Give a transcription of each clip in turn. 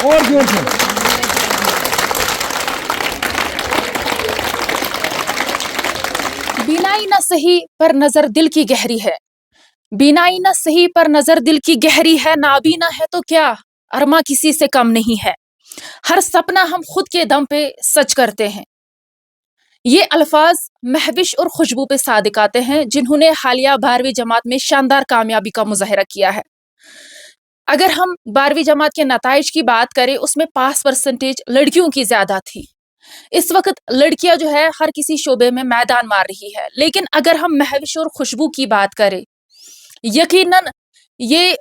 اور زور سے. بینائی نہ صحیح پر نظر دل کی گہری ہے. بینائی نہ صحیح پر نظر دل کی گہری ہے. نابینا ہے تو کیا ارما کسی سے کم نہیں ہے. ہر سپنا ہم خود کے دم پہ سچ کرتے ہیں. یہ الفاظ مہوش اور خوشبو پہ صادق آتے ہیں جنہوں نے حالیہ 12ویں جماعت میں شاندار کامیابی کا مظاہرہ کیا ہے. اگر ہم 12ویں جماعت کے نتائج کی بات کریں اس میں پاس پرسنٹیج لڑکیوں کی زیادہ تھی. اس وقت لڑکیاں جو ہے ہر کسی شعبے میں میدان مار رہی ہے. لیکن اگر ہم مہوش اور خوشبو کی بات کریں یقیناً یہ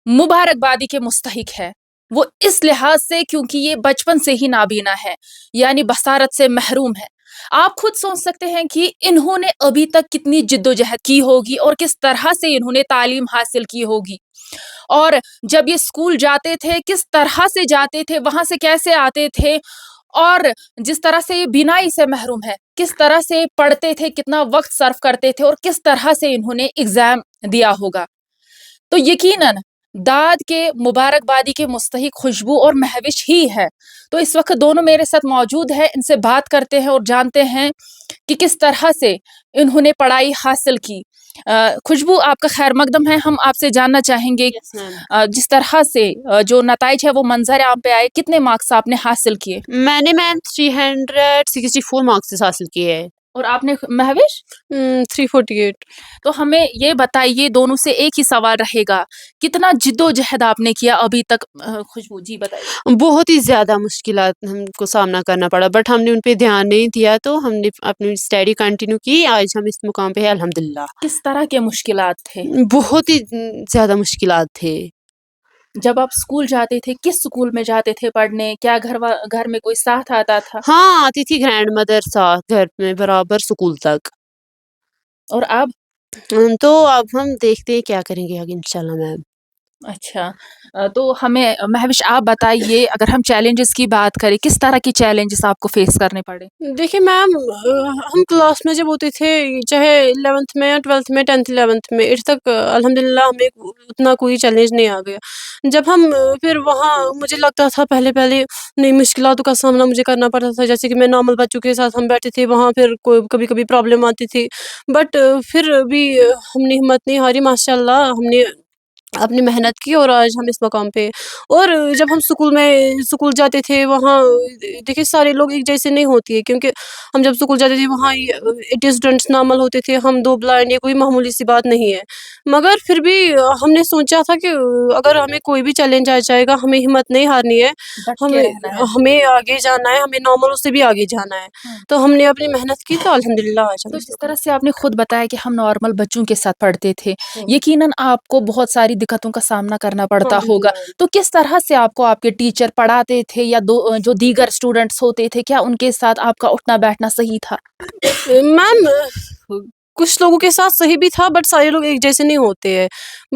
مبارکبادی کے مستحق ہے. وہ اس لحاظ سے کیونکہ یہ بچپن سے ہی نابینا ہے یعنی بصارت سے محروم ہے. آپ خود سوچ سکتے ہیں کہ انہوں نے ابھی تک کتنی جدوجہد کی ہوگی اور کس طرح سے انہوں نے تعلیم حاصل کی ہوگی. اور جب یہ اسکول جاتے تھے کس طرح سے جاتے تھے, وہاں سے کیسے آتے تھے, اور جس طرح سے یہ بینائی سے محروم ہے کس طرح سے پڑھتے تھے, کتنا وقت صرف کرتے تھے اور کس طرح سے انہوں نے ایگزام دیا ہوگا. تو یقیناً داد کے مبارکبادی کے مستحق خوشبو اور مہوش ہی ہے. تو اس وقت دونوں میرے ساتھ موجود ہیں, ان سے بات کرتے ہیں اور جانتے ہیں کہ کس طرح سے انہوں نے پڑھائی حاصل کی. خوشبو آپ کا خیر مقدم ہے. ہم آپ سے جاننا چاہیں گے جس طرح سے جو نتائج ہے وہ منظر عام پہ آئے, کتنے مارکس آپ نے حاصل کیے؟ میں نے 364 مارکس حاصل کیے ہیں. اور آپ نے مہوش 348. تو ہمیں یہ بتائیے, دونوں سے ایک ہی سوال رہے گا, کتنا جد و جہد آپ نے کیا ابھی تک؟ خوشبو جی بتائیے. بہت ہی زیادہ مشکلات ہم کو سامنا کرنا پڑا بٹ ہم نے ان پہ دھیان نہیں دیا تو ہم نے اپنی اسٹڈی کنٹینیو کی. آج ہم اس مقام پہ ہیں الحمدللہ. کس طرح کے مشکلات تھے؟ بہت ہی زیادہ مشکلات تھے. جب آپ اسکول جاتے تھے کس اسکول میں جاتے تھے پڑھنے؟ کیا گھر میں کوئی ساتھ آتا تھا؟ ہاں آتی تھی گرینڈ مدر ساتھ گھر میں برابر اسکول تک. اور اب؟ تو اب ہم دیکھتے ہیں کیا کریں گے آگے انشاءاللہ میم. اچھا, تو ہمیں مہوش آپ بتائیے, اگر ہم چیلنجز کی بات کریں کس طرح کی چیلنجز آپ کو فیس کرنے پڑے؟ دیکھیے میم, ہم کلاس میں جب ہوتے تھے چاہے 11th میں یا 12th میں 10th 11th میں 8th تک الحمدللہ ہمیں اتنا کوئی چیلنج نہیں آ گیا. جب ہم پھر وہاں مجھے لگتا تھا پہلے نئی مشکلاتوں کا سامنا مجھے کرنا پڑتا تھا, جیسے کہ میں نارمل بچوں کے ساتھ ہم بیٹھے تھے وہاں پھر کبھی کبھی پرابلم آتی تھی بٹ پھر بھی ہم نے ہمت نہیں ہاری. ماشاء اللہ ہم نے اپنی محنت کی اور آج ہم اس مقام پہ. اور جب ہم اسکول جاتے تھے وہاں دیکھیے سارے لوگ ایک جیسے نہیں ہوتی ہے کیونکہ ہم جب اسکول جاتے تھے وہاں 80 اسٹوڈنٹس نارمل ہوتے تھے, ہم 2 بلائنڈ, یہ کوئی معمولی سی بات نہیں ہے. مگر پھر بھی ہم نے سوچا تھا کہ اگر ہمیں کوئی بھی چیلنج آ جائے گا ہمیں ہمت نہیں ہارنی ہے, ڈٹ کے رہنا ہے. ہمیں آگے جانا ہے, ہمیں نارملوں سے بھی آگے جانا ہے. تو ہم نے اپنی محنت کی تو الحمدللہ آج تو جس طرح سے آپ نے خود بتایا کہ ہم نارمل بچوں کے ساتھ پڑھتے تھے, یقیناً آپ کو بہت ساری دقتوں کا سامنا کرنا پڑتا ہوگا. تو کس طرح سے آپ کو آپ کے ٹیچر پڑھاتے تھے یا جو دیگر اسٹوڈنٹس ہوتے تھے, کیا ان کے ساتھ آپ کا اٹھنا بیٹھنا صحیح تھا؟ میم کچھ لوگوں کے ساتھ صحیح بھی تھا بٹ سارے لوگ ایک جیسے نہیں ہوتے ہیں.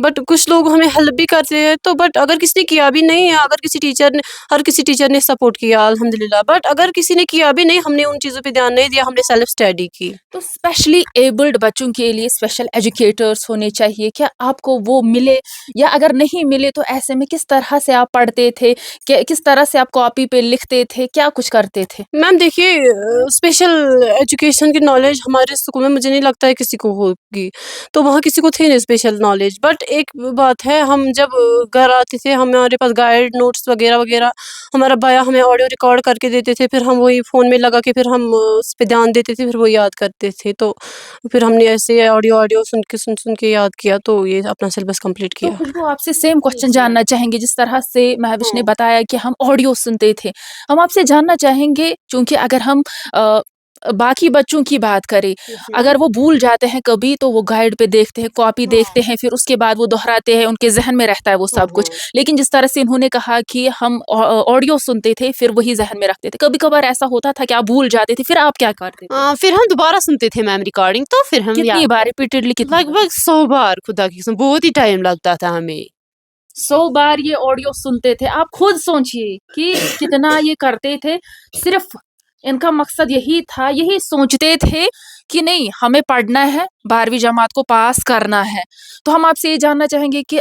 بٹ کچھ لوگ ہمیں ہیلپ بھی کرتے ہیں تو بٹ اگر کسی نے کیا بھی نہیں, اگر کسی ٹیچر نے سپورٹ کیا الحمدللہ, بٹ اگر کسی نے کیا بھی نہیں ہم نے ان چیزوں پہ دھیان نہیں دیا, ہم نے سیلف اسٹڈی کی. تو اسپیشلی ایبلڈ بچوں کے لیے اسپیشل ایجوکیٹرس ہونے چاہیے, کیا آپ کو وہ ملے, یا اگر نہیں ملے تو ایسے میں کس طرح سے آپ پڑھتے تھے, کس طرح سے آپ کاپی پہ لکھتے تھے, کیا کچھ کرتے تھے؟ میم دیکھیے اسپیشل ایجوکیشن کی نالج ہمارے اسکول میں مجھے نہیں لگتا ہے کسی کو ہوگی, تو وہاں کسی کو تھی نہیں اسپیشل نالج. بٹ ایک بات ہے, ہم جب گھر آتے تھے ہمارے پاس گائیڈ نوٹس وغیرہ وغیرہ ہمارا بایا ہمیں آڈیو ریکارڈ کر کے دیتے تھے, پھر ہم وہی فون میں لگا کے پھر ہم اس پہ دھیان دیتے تھے, پھر وہ یاد کرتے تھے. تو پھر ہم نے ایسے آڈیو سن کے یاد کیا تو یہ اپنا سلیبس کمپلیٹ تو کیا. خوشبو آپ سے سیم کوشچن جاننا چاہیں گے, جس طرح سے مہوش نے بتایا کہ ہم آڈیو سنتے تھے, ہم آپ سے جاننا چاہیں گے چونکہ اگر ہم باقی بچوں کی بات کریں, اگر وہ بھول جاتے ہیں کبھی تو وہ گائیڈ پہ دیکھتے ہیں, کاپی دیکھتے ہیں, پھر اس کے بعد وہ دہراتے ہیں, ان کے ذہن میں رہتا ہے وہ سب کچھ. لیکن جس طرح سے انہوں نے کہا کہ ہم آڈیو سنتے تھے پھر وہی ذہن میں رکھتے تھے, کبھی کبھار ایسا ہوتا تھا کہ آپ بھول جاتے تھے, پھر آپ کیا کرتے تھے؟ پھر ہم دوبارہ سنتے تھے میم ریکارڈنگ, تو پھر ہم کتنی بار ریپیٹڈلی؟ لگ بھگ 100 بار. خدا کی قسم بہت ہی ٹائم لگتا تھا ہمیں. 100 بار یہ آڈیو سنتے تھے. آپ خود سوچئے کہ کتنا یہ کرتے تھے. صرف ان کا مقصد یہی تھا, یہی سوچتے تھے کہ نہیں ہمیں پڑھنا ہے, 12ویں جماعت کو پاس کرنا ہے. تو ہم آپ سے یہ جاننا چاہیں گے کہ